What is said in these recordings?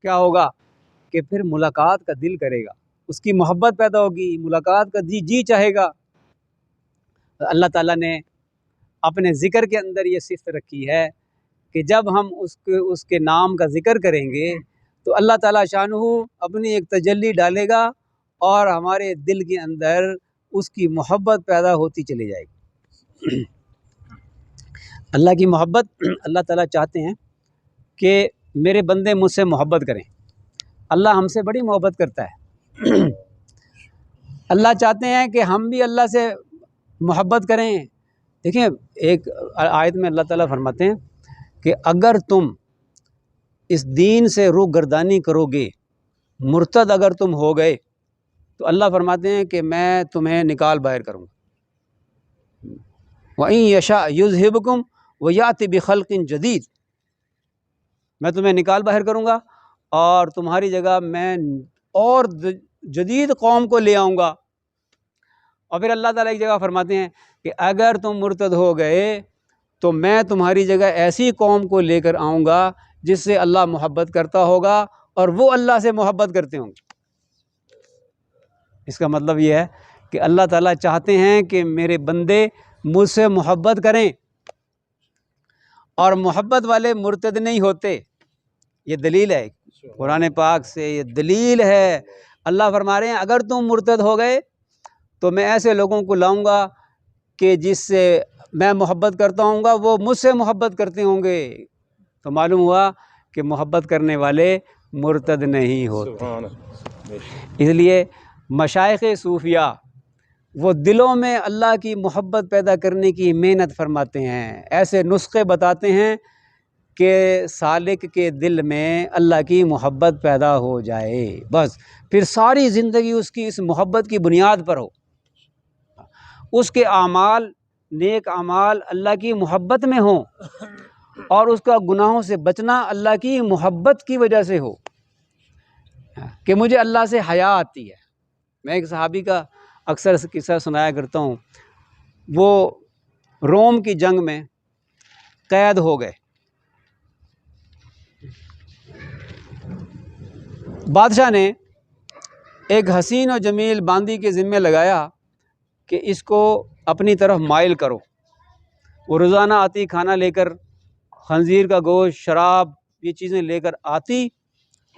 کیا ہوگا کہ پھر ملاقات کا دل کرے گا، اس کی محبت پیدا ہوگی، ملاقات کا جی چاہے گا۔ اللہ تعالیٰ نے اپنے ذکر کے اندر یہ صفت رکھی ہے کہ جب ہم اس کے نام کا ذکر کریں گے تو اللہ تعالیٰ شانہ اپنی ایک تجلی ڈالے گا اور ہمارے دل کے اندر اس کی محبت پیدا ہوتی چلی جائے گی۔ اللہ کی محبت، اللہ تعالیٰ چاہتے ہیں کہ میرے بندے مجھ سے محبت کریں۔ اللہ ہم سے بڑی محبت کرتا ہے۔ اللہ چاہتے ہیں کہ ہم بھی اللہ سے محبت کریں۔ دیکھیں ایک آیت میں اللہ تعالیٰ فرماتے ہیں کہ اگر تم اس دین سے روح گردانی کرو گے، مرتد اگر تم ہو گئے، تو اللہ فرماتے ہیں کہ میں تمہیں نکال باہر کروں گا۔ وَإِن يَشَأْ يُذْهِبْكُمْ وَيَأْتِ بِخَلْقٍ جَدِيدٍ، میں تمہیں نکال باہر کروں گا اور تمہاری جگہ میں اور جدید قوم کو لے آؤں گا۔ اور پھر اللہ تعالیٰ ایک جگہ فرماتے ہیں کہ اگر تم مرتد ہو گئے تو میں تمہاری جگہ ایسی قوم کو لے کر آؤں گا جس سے اللہ محبت کرتا ہوگا اور وہ اللہ سے محبت کرتے ہوں گے۔ اس کا مطلب یہ ہے کہ اللہ تعالیٰ چاہتے ہیں کہ میرے بندے مجھ سے محبت کریں، اور محبت والے مرتد نہیں ہوتے۔ یہ دلیل ہے قرآن پاک سے، یہ دلیل ہے۔ اللہ فرما رہے ہیں اگر تم مرتد ہو گئے تو میں ایسے لوگوں کو لاؤں گا کہ جس سے میں محبت کرتا ہوں گا وہ مجھ سے محبت کرتے ہوں گے۔ تو معلوم ہوا کہ محبت کرنے والے مرتد نہیں ہوتے۔ اس لیے مشائخ صوفیہ وہ دلوں میں اللہ کی محبت پیدا کرنے کی محنت فرماتے ہیں، ایسے نسخے بتاتے ہیں کہ سالک کے دل میں اللہ کی محبت پیدا ہو جائے، بس پھر ساری زندگی اس کی اس محبت کی بنیاد پر ہو، اس کے اعمال نیک اعمال اللہ کی محبت میں ہوں، اور اس کا گناہوں سے بچنا اللہ کی محبت کی وجہ سے ہو، کہ مجھے اللہ سے حیا آتی ہے۔ میں ایک صحابی کا اکثر قصہ سنایا کرتا ہوں، وہ روم کی جنگ میں قید ہو گئے۔ بادشاہ نے ایک حسین و جمیل باندی کے ذمہ لگایا کہ اس کو اپنی طرف مائل کرو۔ وہ روزانہ آتی کھانا لے کر، خنزیر کا گوشت، شراب، یہ چیزیں لے کر آتی،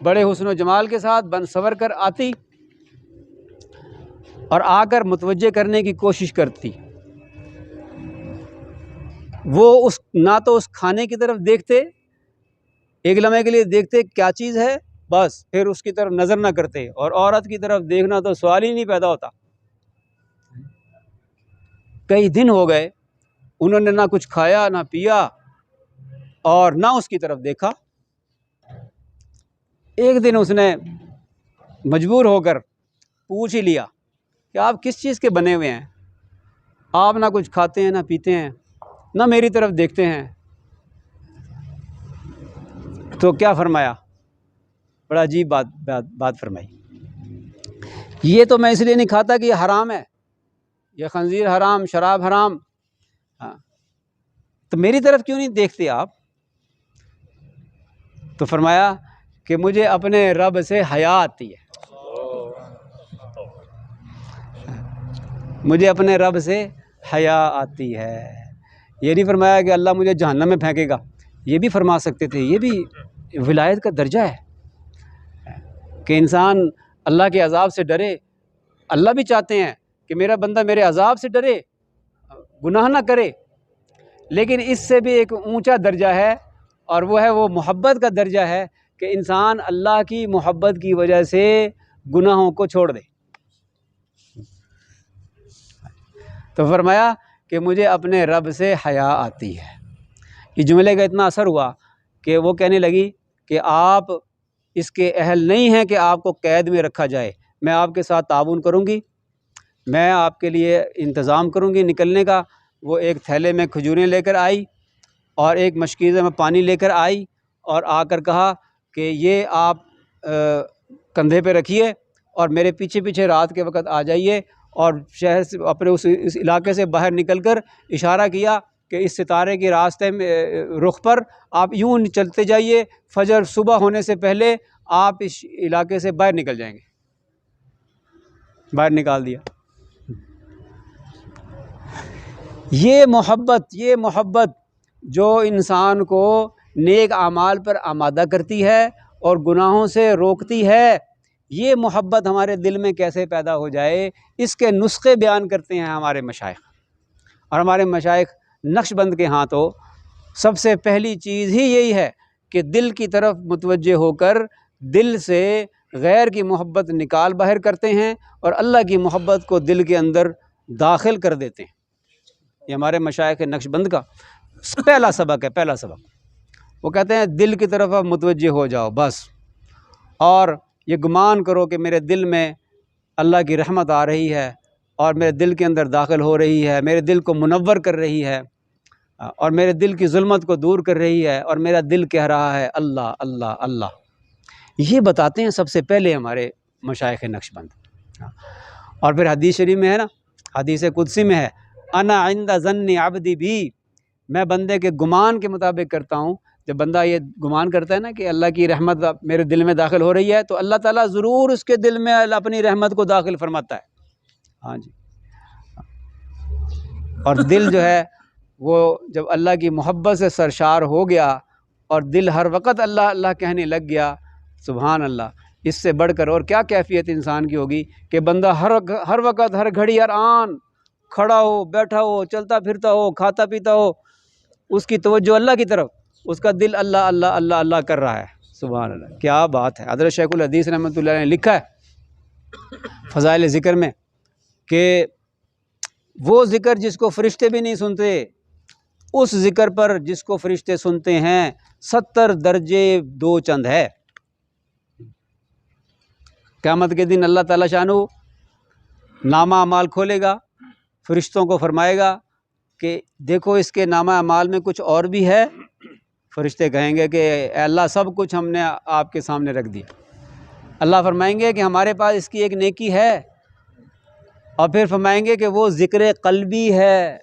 بڑے حسن و جمال کے ساتھ بن سور کر آتی، اور آ کر متوجہ کرنے کی کوشش کرتی۔ وہ نہ تو اس کھانے کی طرف دیکھتے، ایک لمحے کے لیے دیکھتے کیا چیز ہے، بس پھر اس کی طرف نظر نہ کرتے، اور عورت کی طرف دیکھنا تو سوال ہی نہیں پیدا ہوتا۔ کئی دن ہو گئے انہوں نے نہ کچھ کھایا نہ پیا اور نہ اس کی طرف دیکھا۔ ایک دن اس نے مجبور ہو کر پوچھ ہی لیا کہ آپ کس چیز کے بنے ہوئے ہیں؟ آپ نہ کچھ کھاتے ہیں نہ پیتے ہیں نہ میری طرف دیکھتے ہیں۔ تو کیا فرمایا؟ بڑا عجیب بات فرمائی، یہ تو میں اس لیے نہیں کھاتا کہ یہ حرام ہے، یہ خنزیر حرام، شراب حرام، تو میری طرف کیوں نہیں دیکھتے آپ؟ تو فرمایا کہ مجھے اپنے رب سے حیا آتی ہے، مجھے اپنے رب سے حیا آتی ہے۔ یہ نہیں فرمایا کہ اللہ مجھے جہنم میں پھینکے گا، یہ بھی فرما سکتے تھے، یہ بھی ولایت کا درجہ ہے کہ انسان اللہ کے عذاب سے ڈرے۔ اللہ بھی چاہتے ہیں کہ میرا بندہ میرے عذاب سے ڈرے، گناہ نہ کرے، لیکن اس سے بھی ایک اونچا درجہ ہے، اور وہ ہے وہ محبت کا درجہ ہے کہ انسان اللہ کی محبت کی وجہ سے گناہوں کو چھوڑ دے۔ تو فرمایا کہ مجھے اپنے رب سے حیا آتی ہے۔ اس جملے کا اتنا اثر ہوا کہ وہ کہنے لگی کہ آپ اس کے اہل نہیں ہیں کہ آپ کو قید میں رکھا جائے، میں آپ کے ساتھ تعاون کروں گی، میں آپ کے لیے انتظام کروں گی نکلنے کا۔ وہ ایک تھیلے میں کھجوریں لے کر آئی اور ایک مشکیزے میں پانی لے کر آئی، اور آ کر کہا کہ یہ آپ کندھے پہ رکھیے اور میرے پیچھے پیچھے رات کے وقت آ جائیے، اور شہر سے اپنے اس علاقے سے باہر نکل کر اشارہ کیا کہ اس ستارے کے راستے میں رخ پر آپ یوں چلتے جائیے، فجر صبح ہونے سے پہلے آپ اس علاقے سے باہر نکل جائیں گے، باہر نکال دیا۔ یہ محبت جو انسان کو نیک اعمال پر آمادہ کرتی ہے اور گناہوں سے روکتی ہے، یہ محبت ہمارے دل میں کیسے پیدا ہو جائے، اس کے نسخے بیان کرتے ہیں ہمارے مشائخ۔ اور ہمارے مشائخ نقش بند کے ہاں تو سب سے پہلی چیز ہی یہی ہے کہ دل کی طرف متوجہ ہو کر دل سے غیر کی محبت نکال باہر کرتے ہیں اور اللہ کی محبت کو دل کے اندر داخل کر دیتے ہیں۔ یہ ہمارے مشائخ نقش بند کا پہلا سبق ہے، پہلا سبق۔ وہ کہتے ہیں دل کی طرف اب متوجہ ہو جاؤ بس، اور یہ گمان کرو کہ میرے دل میں اللہ کی رحمت آ رہی ہے اور میرے دل کے اندر داخل ہو رہی ہے، میرے دل کو منور کر رہی ہے اور میرے دل کی ظلمت کو دور کر رہی ہے، اور میرا دل کہہ رہا ہے اللہ اللہ اللہ۔ یہ بتاتے ہیں سب سے پہلے ہمارے مشائخ نقش بند۔ اور پھر حدیث شریف میں ہے نا، حدیث قدسی میں ہے، انا عند ظن عبدی بھی، میں بندے کے گمان کے مطابق کرتا ہوں۔ جب بندہ یہ گمان کرتا ہے نا کہ اللہ کی رحمت میرے دل میں داخل ہو رہی ہے، تو اللہ تعالیٰ ضرور اس کے دل میں اپنی رحمت کو داخل فرماتا ہے۔ ہاں جی، اور دل جو ہے وہ جب اللہ کی محبت سے سرشار ہو گیا اور دل ہر وقت اللہ اللہ کہنے لگ گیا، سبحان اللہ، اس سے بڑھ کر اور کیا کیفیت انسان کی ہوگی کہ بندہ ہر وقت، ہر گھڑی، ہر آن کھڑا ہو، بیٹھا ہو، چلتا پھرتا ہو، کھاتا پیتا ہو، اس کی توجہ اللہ کی طرف، اس کا دل اللہ اللہ اللہ اللہ کر رہا ہے۔ سبحان اللہ، کیا بات ہے۔ حضرت شیخ الحدیث رحمۃ اللہ علیہ نے لکھا ہے فضائل ذکر میں کہ وہ ذکر جس کو فرشتے بھی نہیں سنتے، اس ذکر پر جس کو فرشتے سنتے ہیں 70 درجے 2 چند ہے۔ قیامت کے دن اللہ تعالیٰ شانہ نامہ اعمال کھولے گا، فرشتوں کو فرمائے گا کہ دیکھو اس کے نامہ اعمال میں کچھ اور بھی ہے۔ فرشتے کہیں گے کہ اے اللہ سب کچھ ہم نے آپ کے سامنے رکھ دیا۔ اللہ فرمائیں گے کہ ہمارے پاس اس کی ایک نیکی ہے، اور پھر فرمائیں گے کہ وہ ذکر قلبی ہے،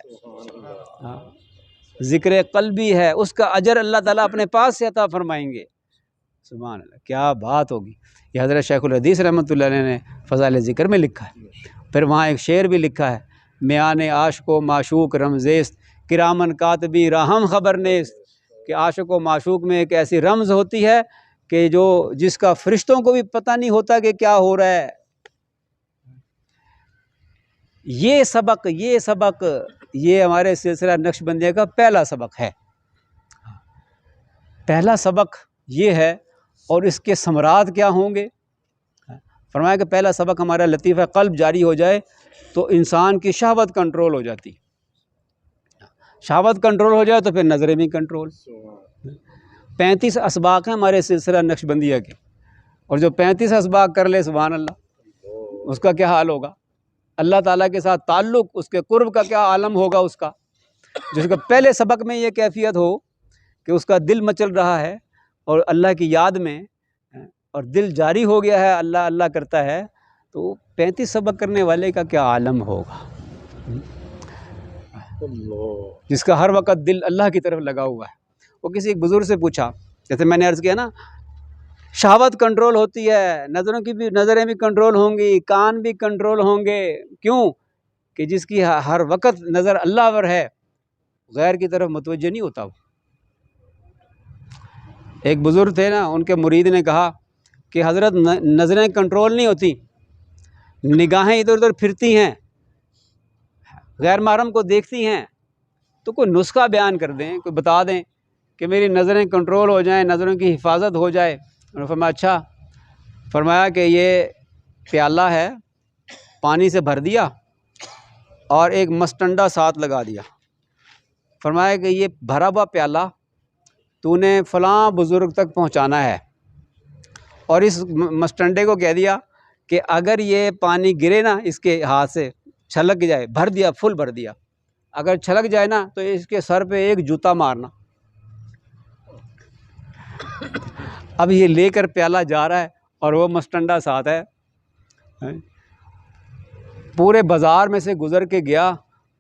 ذکر قلبی ہے، اس کا اجر اللہ تعالیٰ اپنے پاس سے عطا فرمائیں گے۔ سبحان اللہ، کیا بات ہوگی۔ یہ حضرت شیخ الحدیث رحمۃ اللہ علیہ نے فضائل ذکر میں لکھا ہے۔ پھر وہاں ایک شعر بھی لکھا ہے، میان عاشق و معشوق رمزیست کرامن کاتبی راہم خبر نیست، کہ عاشق و معشوق میں ایک ایسی رمز ہوتی ہے کہ جس کا فرشتوں کو بھی پتہ نہیں ہوتا کہ کیا ہو رہا ہے۔ یہ سبق یہ ہمارے سلسلہ نقش بندیہ کا پہلا سبق ہے۔ پہلا سبق یہ ہے، اور اس کے ثمرات کیا ہوں گے؟ فرمایا کہ پہلا سبق ہمارا لطیفہ قلب جاری ہو جائے تو انسان کی شہوت کنٹرول ہو جاتی، شہوت کنٹرول ہو جائے تو پھر نظریں بھی کنٹرول۔ 35 اسباق ہیں ہمارے سلسلہ نقش بندیہ کے، اور جو 35 اسباق کر لے سبحان اللہ، اس کا کیا حال ہوگا؟ اللہ تعالیٰ کے ساتھ تعلق، اس کے قرب کا کیا عالم ہوگا اس کا، جس کا پہلے سبق میں یہ کیفیت ہو کہ اس کا دل مچل رہا ہے اور اللہ کی یاد میں، اور دل جاری ہو گیا ہے، اللہ اللہ کرتا ہے، تو 35 سبق کرنے والے کا کیا عالم ہوگا، جس کا ہر وقت دل اللہ کی طرف لگا ہوا ہے۔ وہ کسی ایک بزرگ سے پوچھا، جیسے میں نے عرض کیا نا، شہوت کنٹرول ہوتی ہے، نظریں بھی کنٹرول ہوں گی، کان بھی کنٹرول ہوں گے، کیوں کہ جس کی ہر وقت نظر اللہ پر ہے، غیر کی طرف متوجہ نہیں ہوتا۔ وہ ایک بزرگ تھے نا، ان کے مرید نے کہا کہ حضرت نظریں کنٹرول نہیں ہوتی، نگاہیں ادھر ادھر پھرتی ہیں، غیر محرم کو دیکھتی ہیں، تو کوئی نسخہ بیان کر دیں، کوئی بتا دیں کہ میری نظریں کنٹرول ہو جائیں، نظروں کی حفاظت ہو جائے۔ انہوں نے فرمایا اچھا، فرمایا کہ یہ پیالہ ہے، پانی سے بھر دیا اور ایک مسٹنڈا ساتھ لگا دیا، فرمایا کہ یہ بھرا ہوا پیالہ تو نے فلاں بزرگ تک پہنچانا ہے، اور اس مسٹنڈے کو کہہ دیا کہ اگر یہ پانی گرے نا اس کے ہاتھ سے، چھلک جائے، بھر دیا، فل بھر دیا، اگر چھلک جائے نا تو اس کے سر پہ ایک جوتا مارنا۔ اب یہ لے کر پیالہ جا رہا ہے اور وہ مسٹنڈا ساتھ ہے، پورے بازار میں سے گزر کے گیا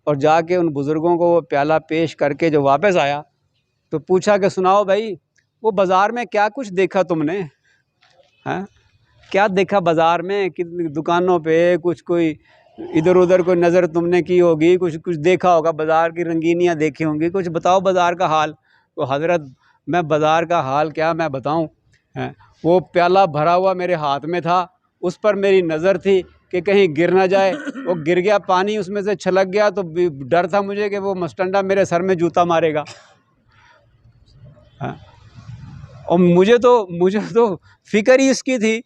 اور جا کے ان بزرگوں کو وہ پیالہ پیش کر کے جو واپس آیا تو پوچھا کہ سناؤ بھائی، وہ بازار میں کیا کچھ دیکھا تم نے؟ ہاں کیا دیکھا بازار میں، کتنی دکانوں پہ کچھ کوئی ادھر ادھر کوئی نظر تم نے کی ہوگی، کچھ دیکھا ہوگا، بازار کی رنگینیاں دیکھی ہوں گی، کچھ بتاؤ بازار کا حال۔ تو حضرت میں بازار کا حال کیا میں بتاؤں، وہ پیالہ بھرا ہوا میرے ہاتھ میں تھا، اس پر میری نظر تھی کہ کہیں گر نہ جائے، وہ گر گیا، پانی اس میں سے چھلک گیا تو ڈر تھا مجھے کہ وہ مسٹنڈا میرے سر میں جوتا مارے گا۔ اور مجھے تو فکر ہی اس کی تھی،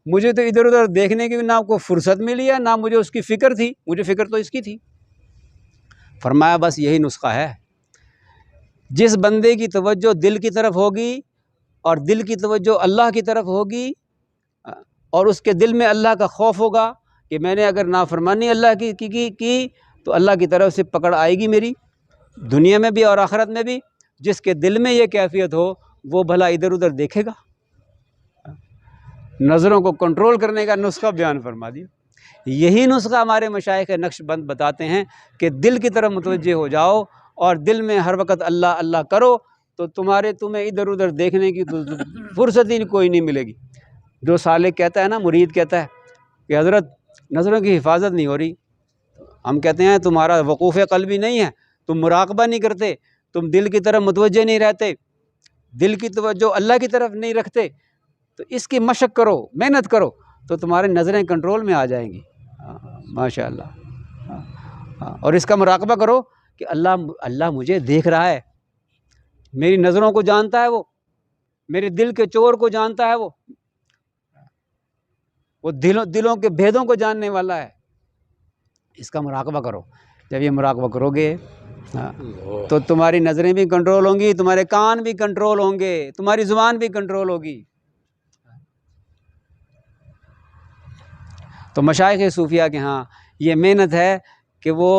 مجھے تو ادھر ادھر دیکھنے کی نہ کوئی فرصت ملی ہے، نہ مجھے اس کی فکر تھی، مجھے فکر تو اس کی تھی۔ فرمایا بس یہی نسخہ ہے، جس بندے کی توجہ دل کی طرف ہوگی اور دل کی توجہ اللہ کی طرف ہوگی اور اس کے دل میں اللہ کا خوف ہوگا کہ میں نے اگر نافرمانی اللہ کی تو اللہ کی طرف سے پکڑ آئے گی میری، دنیا میں بھی اور آخرت میں بھی۔ جس کے دل میں یہ کیفیت ہو وہ بھلا ادھر ادھر دیکھے گا۔ نظروں کو کنٹرول کرنے کا نسخہ بیان فرما دیا۔ یہی نسخہ ہمارے مشائخ نقش بند بتاتے ہیں کہ دل کی طرف متوجہ ہو جاؤ اور دل میں ہر وقت اللہ اللہ کرو تو تمہیں ادھر ادھر دیکھنے کی فرصت ہی کوئی نہیں ملے گی۔ جو سالک کہتا ہے نا، مرید کہتا ہے کہ حضرت نظروں کی حفاظت نہیں ہو رہی، ہم کہتے ہیں تمہارا وقوف قلبی نہیں ہے، تم مراقبہ نہیں کرتے، تم دل کی طرف متوجہ نہیں رہتے، دل کی توجہ اللہ کی طرف نہیں رکھتے، تو اس کی مشق کرو، محنت کرو تو تمہاری نظریں کنٹرول میں آ جائیں گی۔ ماشاء اللہ۔ اور اس کا مراقبہ کرو کہ اللہ مجھے دیکھ رہا ہے، میری نظروں کو جانتا ہے، وہ میرے دل کے چور کو جانتا ہے، وہ دلوں کے بھیدوں کو جاننے والا ہے۔ اس کا مراقبہ کرو۔ جب یہ مراقبہ کرو گے تو تمہاری نظریں بھی کنٹرول ہوں گی، تمہارے کان بھی کنٹرول ہوں گے، تمہاری زبان بھی کنٹرول ہوگی۔ تو مشائخ صوفیہ کے ہاں یہ محنت ہے کہ وہ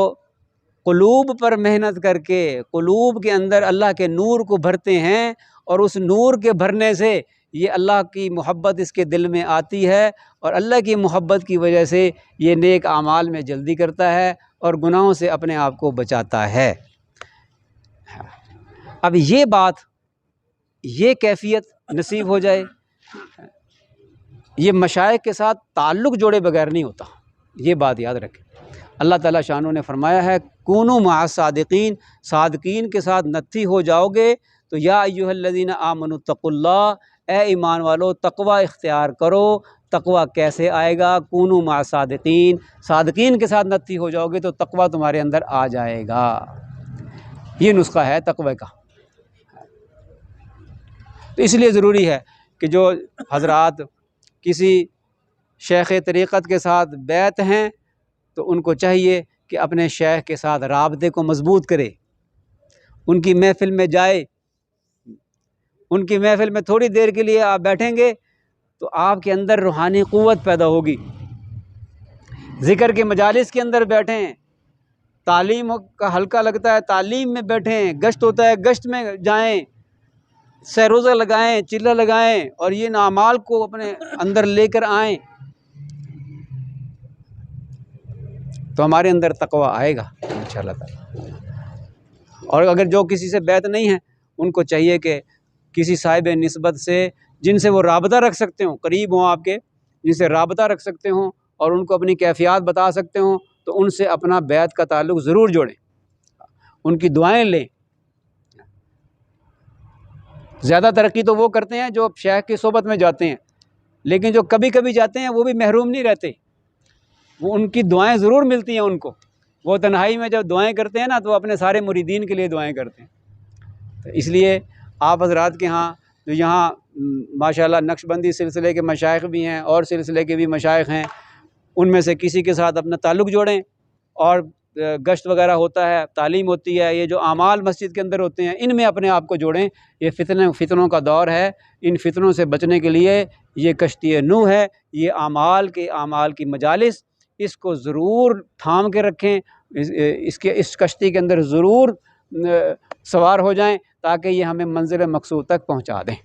قلوب پر محنت کر کے قلوب کے اندر اللہ کے نور کو بھرتے ہیں، اور اس نور کے بھرنے سے یہ اللہ کی محبت اس کے دل میں آتی ہے، اور اللہ کی محبت کی وجہ سے یہ نیک اعمال میں جلدی کرتا ہے اور گناہوں سے اپنے آپ کو بچاتا ہے۔ اب یہ بات، یہ کیفیت نصیب ہو جائے، یہ مشائخ کے ساتھ تعلق جوڑے بغیر نہیں ہوتا، یہ بات یاد رکھیں۔ اللہ تعالیٰ شانہ نے فرمایا ہے کونوا مع الصادقین، صادقین کے ساتھ نتھی ہو جاؤ گے تو یا ایھا الذین آمنوا اتقوا اللہ، اے ایمان والو تقوی اختیار کرو۔ تقوی کیسے آئے گا؟ کونوا مع الصادقین، صادقین کے ساتھ نتھی ہو جاؤ گے تو تقوی تمہارے اندر آ جائے گا۔ یہ نسخہ ہے تقوی کا۔ تو اس لیے ضروری ہے کہ جو حضرات کسی شیخ طریقت کے ساتھ بیعت ہیں تو ان کو چاہیے کہ اپنے شیخ کے ساتھ رابطے کو مضبوط کرے، ان کی محفل میں جائے، ان کی محفل میں تھوڑی دیر کے لیے آپ بیٹھیں گے تو آپ کے اندر روحانی قوت پیدا ہوگی۔ ذکر کے مجالس کے اندر بیٹھیں، تعلیم کا حلقہ لگتا ہے تعلیم میں بیٹھیں، گشت ہوتا ہے گشت میں جائیں، سیروزہ لگائیں، چلہ لگائیں اور یہ اعمال کو اپنے اندر لے کر آئیں تو ہمارے اندر تقوی آئے گا انشاءاللہ تعالی۔ اور اگر جو کسی سے بیعت نہیں ہے ان کو چاہیے کہ کسی صاحب نسبت سے جن سے وہ رابطہ رکھ سکتے ہوں، قریب ہوں آپ کے، جن سے رابطہ رکھ سکتے ہوں اور ان کو اپنی کیفیات بتا سکتے ہوں تو ان سے اپنا بیعت کا تعلق ضرور جوڑیں، ان کی دعائیں لیں۔ زیادہ ترقی تو وہ کرتے ہیں جو شیخ کی صحبت میں جاتے ہیں، لیکن جو کبھی کبھی جاتے ہیں وہ بھی محروم نہیں رہتے، وہ ان کی دعائیں ضرور ملتی ہیں ان کو۔ وہ تنہائی میں جب دعائیں کرتے ہیں نا تو وہ اپنے سارے مریدین کے لیے دعائیں کرتے ہیں۔ تو اس لیے آپ حضرات کے ہاں جو یہاں ماشاءاللہ نقش بندی سلسلے کے مشائخ بھی ہیں اور سلسلے کے بھی مشائخ ہیں، ان میں سے کسی کے ساتھ اپنا تعلق جوڑیں، اور گشت وغیرہ ہوتا ہے، تعلیم ہوتی ہے، یہ جو اعمال مسجد کے اندر ہوتے ہیں ان میں اپنے آپ کو جوڑیں۔ یہ فتنوں کا دور ہے، ان فتنوں سے بچنے کے لیے یہ کشتی نوح ہے، یہ اعمال کی مجالس، اس کو ضرور تھام کے رکھیں، اس کشتی کے اندر ضرور سوار ہو جائیں تاکہ یہ ہمیں منزل مقصود تک پہنچا دیں۔